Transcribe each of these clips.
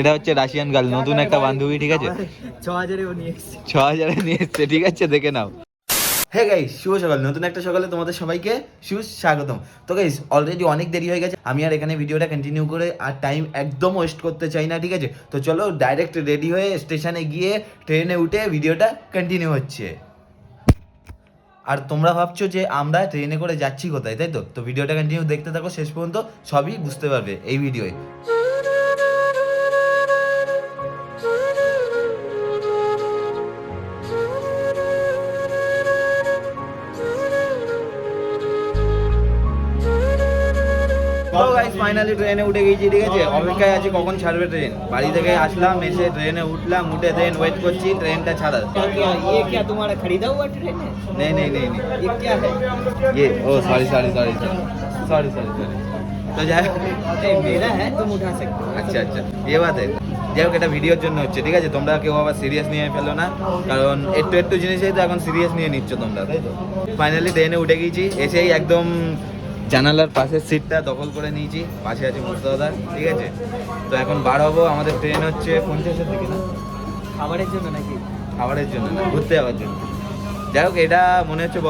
এটা হচ্ছে Russian girl, নতুন একটা বান্ধবী, ঠিক আছে? 6000 নিয়ে এসছে, ঠিক আছে, দেখে নাও। হ্যাঁ গাইস, শুভ সকাল, নতুন একটা সকালে তোমাদের সবাইকে সুস্বাগতম। তো গাইস, অলরেডি অনেক দেরি হয়ে গেছে, আমি আর এখানে ভিডিওটা কন্টিনিউ করে আর টাইম একদম ওয়েস্ট করতে চাই না, ঠিক আছে? তো চলো ডাইরেক্ট রেডি হয়ে স্টেশনে গিয়ে ট্রেনে উঠে ভিডিওটা কন্টিনিউ হচ্ছে। আর তোমরা ভাবছো যে আমরা ট্রেনে করে যাচ্ছি কোথায়, তাই তো? তো ভিডিওটা কন্টিনিউ দেখতে থাকো শেষ পর্যন্ত, সবই বুঝতে পারবে এই ভিডিওয়। তো গাইস ফাইনালি ট্রেনে উঠে গেছি, ঠিক আছে? অপেক্ষায় আছি কখন ছাড়বে ট্রেন। বাড়ি থেকে আসলাম, এসে ট্রেনে উঠলাম, উঠে দেন ওয়েট করছি ট্রেনটা ছাড়ার। ये क्या तुम्हारा खरीदा हुआ ट्रेन है? नहीं नहीं नहीं नहीं, ये क्या है? ये ओ sorry sorry sorry sorry sorry sorry. তো যাই হোক, नहीं, मेरा है, तुम उठा सकते हो। আচ্ছা আচ্ছা, এ বাত যাই হোক, এটা ভিডিওর জন্য হচ্ছে, ঠিক আছে? তোমরা কেউ আবার সিরিয়াস নিয়ে ফেলো না, কারণ একটু একটু জিনিসই তো এখন সিরিয়াস নিয়ে নিচ্ছ তোমরা, তাই তো? ফাইনালি ট্রেনে উঠে গিয়েছি, এসেই একদম জানালার পাশের সিটটা দখল করে নিয়েছি, পাশে আছে মুস্তাদা, ঠিক আছে? তো এখন বার হবো, আমাদের ট্রেন হচ্ছে 50-এর দিকে না? খাবারের জন্য নাকি? খাবারের জন্য না, ঘুরতে যাওয়ার জন্য। যাই হোক, এটা মনে হচ্ছে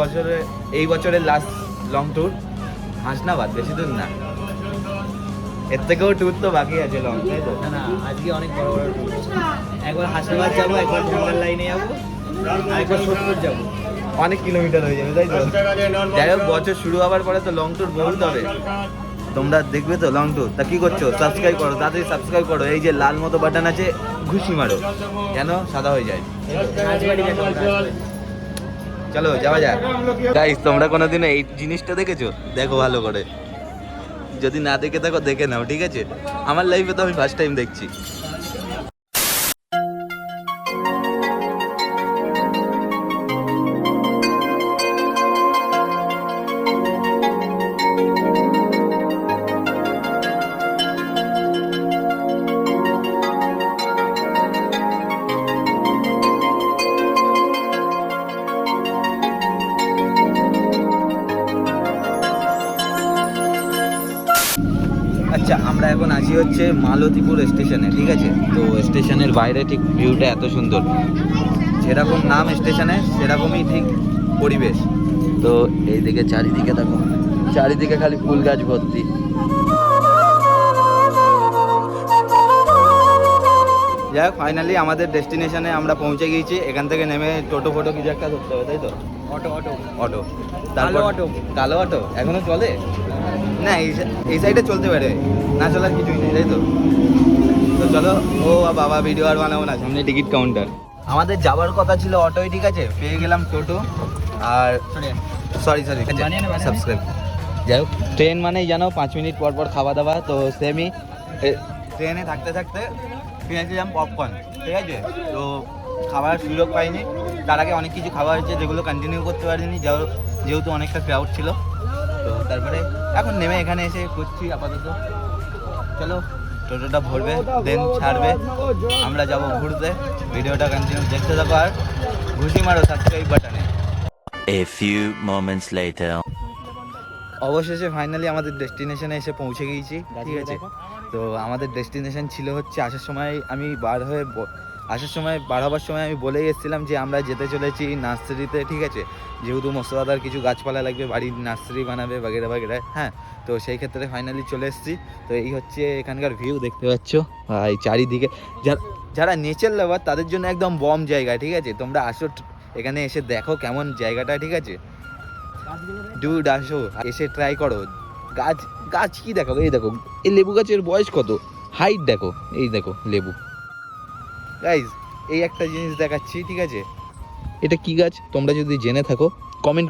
এই বছরের লাস্ট লং ট্যুর। হাসনাবাদ, বেশি দূর না, এর থেকেও ট্যুর তো বাকি আছে লং, তাই তো? না না, আজকে অনেক বড় বড় ট্যুর। একবার হাসনাবাদ যাবো, একবার গঙ্গার লাইনে যাবো, আর একবার সোদপুর যাবো। অনেক কিলোমিটার হয়ে যাবে, তাই তো? যাই হোক, বছর শুরু হওয়ার পরে তো লং ট্যুর বহুত হবে, তোমরা দেখবে তো লং ট্যুর। তা কি করছো? সাবস্ক্রাইব করো, তাড়াতাড়ি সাবস্ক্রাইব করো, এই যে লাল মতো বাটন আছে, ঘুষি মারো যেন সাদা হয়ে যায়। রাজবাড়ি দেখো, রাজবাড়ি। চলো যাওয়া যাক। গাইস, তোমরা কোনোদিনও এই জিনিসটা দেখেছো? দেখো ভালো করে, যদি না দেখে থাকো দেখে নাও, ঠিক আছে? আমার লাইফে তো আমি ফার্স্ট টাইম দেখছি। আচ্ছা, আমরা এখন আছি হচ্ছে মালতীপুর স্টেশনে, ঠিক আছে? তো স্টেশনের বাইরে ঠিক ভিউটা এত সুন্দর, যেরকম নাম স্টেশনে সেরকমই ঠিক পরিবেশ। তো এইদিকে চারিদিকে দেখো, চারিদিকে খালি ফুল গাছ ভর্তি। যাই হোক, ফাইনালি আমাদের ডেস্টিনেশনে আমরা পৌঁছে গিয়েছি। এখান থেকে নেমে টোটো ফোটো কিছু একটা ধরতে হবে, তাই তো? অটো অটো অটো, কালো অটো। কালো অটো এখনো চলে না? এই সাইডে চলতে পারে, না চলার কিছুই নেই, তাই তো? তো চলো, ও বাবা ভিডিও আর বানাবো না, সামনে টিকিট কাউন্টার। আমাদের যাওয়ার কথা ছিল অটোয়, ঠিক আছে? পেয়ে গেলাম টোটো। আর সরি সাবস্ক্রাইব। যাই হোক, ট্রেন মানেই জানো 5 মিনিট পর পর খাওয়া দাওয়া, তো সেমই ট্রেনে থাকতে থাকতে কিনেছিলাম পপকর্ন, ঠিক আছে? তো খাবার সুযোগ পাইনি, তার আগে অনেক কিছু খাওয়া হয়েছে যেগুলো কন্টিনিউ করতে পারিনি, যেহেতু অনেকটা ক্রাউড ছিল। তো তারপরে এখন নেমে এখানে এসে করছি আপাতত। চলো, টোটোটা ভরবে, দেন ছাড়বে, আমরা যাব ঘুরতে। ভিডিওটা কন্টিনিউ দেখতে থাকো আর ঘুষি মারো সাবস্ক্রাইব বাটনে। A few moments later. অবশেষে ফাইনালি আমাদের ডেস্টিনেশনে এসে পৌঁছে গিয়েছি, ঠিক আছে? তো আমাদের ডেস্টিনেশন ছিল হচ্ছে, আসার সময় বার হবার সময় আমি বলেই এসেছিলাম যে আমরা যেতে চলেছি নার্সারিতে, ঠিক আছে? যেহেতু মোস্তদাদার কিছু গাছপালা লাগবে, বাড়ির নার্সারি বানাবে বাগেরা বাগেরা, হ্যাঁ। তো সেই ক্ষেত্রে ফাইনালি চলে এসেছি। তো এই হচ্ছে এখানকার ভিউ, দেখতে পাচ্ছ ভাই চারিদিকে। যারা নেচার লাভার তাদের জন্য একদম বম জায়গা, ঠিক আছে? তোমরা আসো এখানে, এসে দেখো কেমন জায়গাটা, ঠিক আছে? ডুড আসো, এসে ট্রাই করো। গাছ কি দেখো, এই দেখো, এই লেবু গাছের বয়স কত, হাইট দেখো, এই দেখো লেবু। গাইজ, এই একটা জিনিস দেখাচ্ছি, ঠিক আছে? এটা কি গাছ তোমরা যদি জেনে থাকো কমেন্ট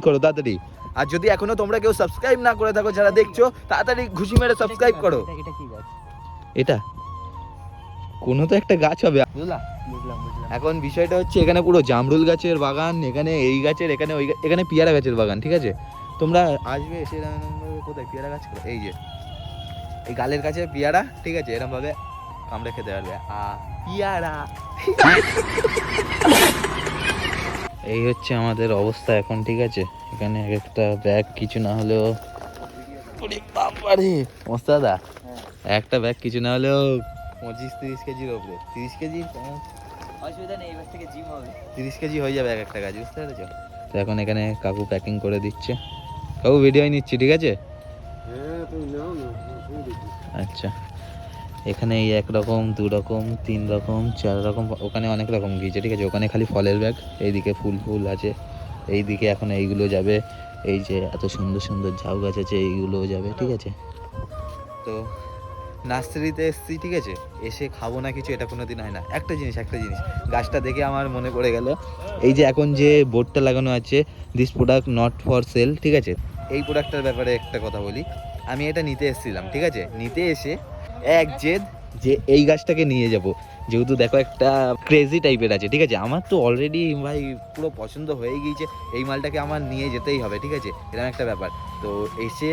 করো তাড়াতাড়ি। আর যদি এখনো তোমরা কেউ সাবস্ক্রাইব না করে থাকো, যারা দেখছো, তাড়াতাড়ি ঘুষি মেরে সাবস্ক্রাইব করো। এটা কি গাছ? এটা কোনো তো একটা গাছ হবে, বুঝলা? বুঝলাম। এখন বিষয়টা হচ্ছে, এখানে পুরো জামরুল গাছের বাগান, এখানে এই গাছের, এখানে পেয়ারা গাছের বাগান, ঠিক আছে? তোমরা আসবে এসে, কোথায় পেয়ারা গাছ, এই যে এই গালের কাছে পেয়ারা, ঠিক আছে? এরকম ভাবে কামড়ে খেতে পারবে। পেয়ারা। এই হচ্ছে আমাদের অবস্থা এখন, ঠিক আছে? এখানে একটা ব্যাগ কিছু না হলেও, ওরে বাবারে মোস্তাদা, একটা ব্যাগ কিছু না হলেও 25-30 কেজির ওপরে, 30 কেজি, অসুবিধা নেই, এবার থেকে জিম হবে। 30 কেজি হয়ে যাবে এক একটা গাছ, বুঝতে পেরেছো? তো এখন এখানে কাকু প্যাকিং করে দিচ্ছে। কাকু ভিডিও নিচ্ছি, ঠিক আছে? আচ্ছা, এখানে এই 1 রকম, 2 রকম, 3 রকম, 4 রকম, ওখানে অনেক রকম গিয়েছে, ঠিক আছে? ওখানে খালি ফলের ব্যাগ, এইদিকে ফুল ফুল আছে, এইদিকে এখন এইগুলো যাবে, এই যে এত সুন্দর সুন্দর ঝাউ গাছ আছে এইগুলো যাবে, ঠিক আছে? তো নার্সারিতে এসছি, ঠিক আছে? এসে খাবো না কিছু, এটা কোনো দিন হয় না। একটা জিনিস গাছটা দেখে আমার মনে পড়ে গেল, এই যে এখন যে বোর্ডটা লাগানো আছে, this product not for sale, ঠিক আছে? এই প্রোডাক্টটার ব্যাপারে একটা কথা বলি। আমি এটা নিতে এসেছিলাম, ঠিক আছে? নিতে এসে এক জেদ যে এই গাছটাকে নিয়ে যাব, যেহেতু দেখো একটা ক্রেজি টাইপের আছে, ঠিক আছে? আমার তো অলরেডি ভাই পুরো পছন্দ হয়ে গিয়েছে, এই মালটাকে আমার নিয়ে যেতেই হবে, ঠিক আছে? এরকম একটা ব্যাপার। তো এসে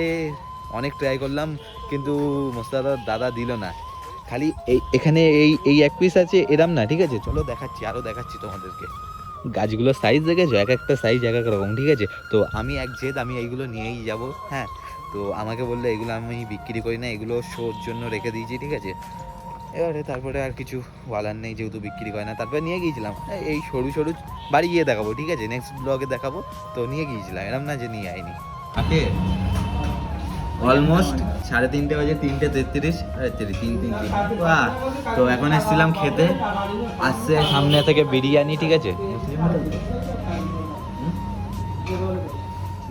অনেক ট্রাই করলাম, কিন্তু মোস্তাদার দাদা দিল না। খালি এখানে এই এক পিস আছে এরম না, ঠিক আছে? চলো দেখাচ্ছি, আরও দেখাচ্ছি তোমাদেরকে। গাছগুলোর সাইজ দেখেছো? এক একটা সাইজ এক এক রকম, ঠিক আছে? তো আমি এক জেদ আমি এইগুলো নিয়েই যাব, হ্যাঁ? তো আমাকে বললো এগুলো আমি বিক্রি করি না, এগুলো শোর জন্য রেখে দিয়েছি, ঠিক আছে? এবারে তারপরে আর কিছু বলার নেই, যেহেতু বিক্রি করে না। তারপরে নিয়ে গিয়েছিলাম, এই সরু সরু, বাড়ি গিয়ে দেখাবো, ঠিক আছে? নেক্সট ব্লগে দেখাবো। তো নিয়ে গিয়েছিলাম, এরম না যে নিয়ে আইনি। অলমোস্ট 3:30 বাজে, 3:33, 3:33। বাহ! তো এখন এসেছিলাম খেতে, আসছে সামনে থেকে বিরিয়ানি, ঠিক আছে?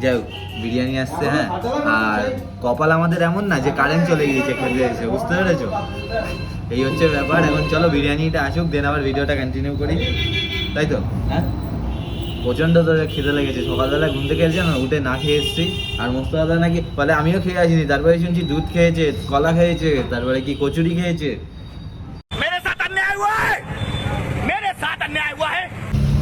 যাই হোক, বিরিয়ানি আসছে, হ্যাঁ। আর কপাল আমাদের এমন না যে কারেন্ট চলে গিয়েছে খেতে এসে, বুঝতে পেরেছো? এই হচ্ছে ব্যাপার। এখন চলো বিরিয়ানিটা আসুক, দেন আবার ভিডিওটা কন্টিনিউ করি, তাই তো? হ্যাঁ, প্রচণ্ড ধরে খিদে লেগেছে। সকালবেলা ঘুম থেকে এসেছে না, উঠে না খেয়ে এসেছি। আর মোস্তফা নাকি বলে আমিও খেয়ে আসিনি, তারপরে শুনছি দুধ খেয়েছে, কলা খেয়েছে, তারপরে কি কচুরি খেয়েছে।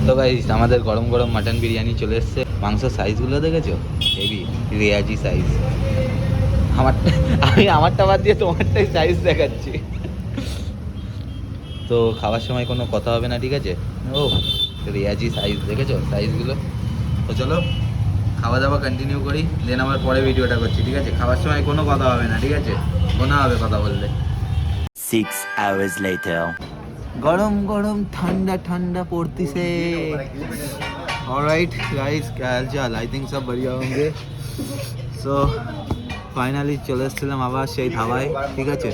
তো গাইস, আমাদের গরম গরম মাটন বিরিয়ানি চলে এসছে। মাংসের সাইজগুলো দেখেছো? হেভি রেয়াজি সাইজ। আমি আমারটা বাদ দিয়ে তোমারটাই সাইজ দেখাচ্ছি। তো খাওয়ার সময় কোনো কথা হবে না, ঠিক আছে? ও রেয়াজি সাইজ, দেখেছো সাইজগুলো? তো চলো খাওয়া দাওয়া কন্টিনিউ করি, দেন আবার পরে ভিডিওটা করছি, ঠিক আছে? খাওয়ার সময় কোনো কথা হবে না, ঠিক আছে? গোনা হবে কথা বললে। 6 hours later. গরম গরম ঠান্ডা ঠান্ডা পড়তিছে। অলরাইট গাইস, क्या हाल आई थिंक सब बढ़िया होंगे। সো ফাইনালি চলে এসেছিলাম আবার সেই ধাবায়, ঠিক আছে?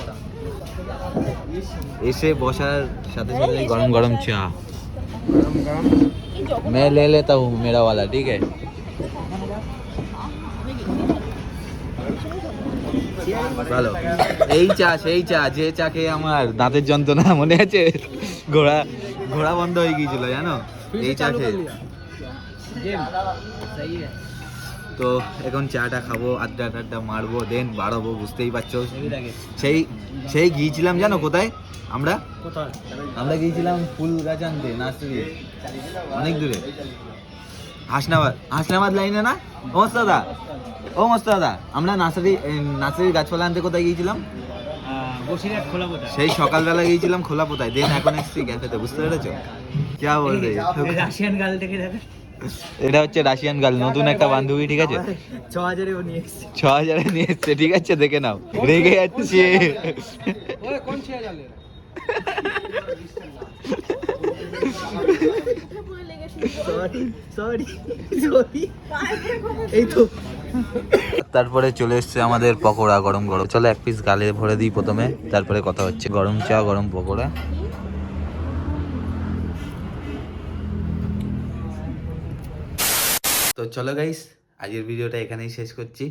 এসে বসার সাথে সাথে গরম গরম চা। मैं ले लेता हूँ मेरा वाला, ठीक है? ভালো। এই চা, সেই চা, যে চা খেয়ে আমার দাঁতের যন্ত্রণা, মনে আছে? ঘোড়া ঘোড়া বন্ধ হয়ে গিয়েছিল, জানো? এই চা খেয়ে। তো এখন চাটা খাবো, আড্ডা টাড্ডা মারবো, দেন বাড়াবো, বুঝতেই পারছো। সেই সেই গিয়েছিলাম, জানো কোথায়? আমরা গিয়েছিলাম ফুল গাছ আনতে, নার্সারি, অনেক দূরে, হাসনাবাদ লাইনে না? ও মস্ত দাদা, আমরা নার্সারি গাছপালা আনতে কোথায় গিয়েছিলাম? সেই সকালবেলা গিয়েছিলাম খোলাপোতায়, দেন এখন এসছি ক্যাফেতে, বুঝতে পেরেছো? क्या बोल रही है? রাশিয়ান গাল থেকে দেখে এটা হচ্ছে রাশিয়ান গার্ল, নতুন একটা বান্ধবী, ঠিক আছে? 6000 নিয়ে এসেছি। 6000 নিয়ে এসছে, ঠিক আছে? দেখে নাও, রেগে যাচ্ছে। এই তো তারপরে চলে এসছে আমাদের পকোড়া, গরম গরম। চলো এক পিস গালে ভরে দিই প্রথমে, তারপরে কথা হচ্ছে। গরম চা, গরম পকোড়া। তো চলো গাইস, আজকের ভিডিওটা এখানেই শেষ করছি।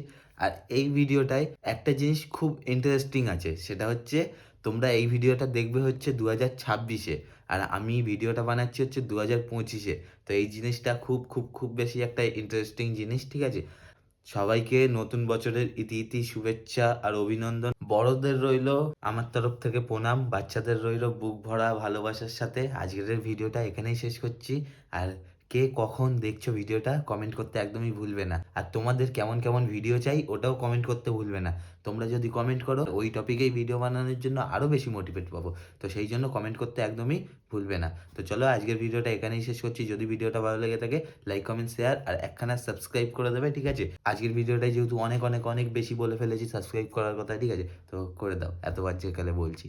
আর এই ভিডিওটায় একটা জিনিস খুব ইন্টারেস্টিং আছে, সেটা হচ্ছে তোমরা এই ভিডিওটা দেখবে হচ্ছে 2026-এ, আর আমি ভিডিওটা বানাচ্ছি হচ্ছে 2025-এ। তো এই জিনিসটা খুব খুব খুব বেশি একটা ইন্টারেস্টিং জিনিস, ঠিক আছে? সবাইকে নতুন বছরের ইতি ইতি শুভেচ্ছা আর অভিনন্দন। বড়দের রইলো আমার তরফ থেকে প্রণাম, বাচ্চাদের রইলো বুক ভরা ভালোবাসার সাথে। আজকের ভিডিওটা এখানেই শেষ করছি। আর কে কখন দেখছো ভিডিওটা কমেন্ট করতে একদমই ভুলবে না। আর তোমাদের কেমন কেমন ভিডিও চাই ওটাও কমেন্ট করতে ভুলবে না। তোমরা যদি কমেন্ট করো ওই টপিকেই ভিডিও বানানোর জন্য আরও বেশি মোটিভেট পাবো। তো সেই জন্য কমেন্ট করতে একদমই ভুলবে না। তো চলো আজকের ভিডিওটা এখানেই শেষ করছি। যদি ভিডিওটা ভালো লেগে থাকে লাইক কমেন্ট শেয়ার আর একখানা সাবস্ক্রাইব করে দেবে, ঠিক আছে? আজকের ভিডিওটাই যেহেতু অনেক অনেক অনেক বেশি বলে ফেলেছি সাবস্ক্রাইব করার কথা, ঠিক আছে? তো করে দাও, এতবার যে কালে বলছি।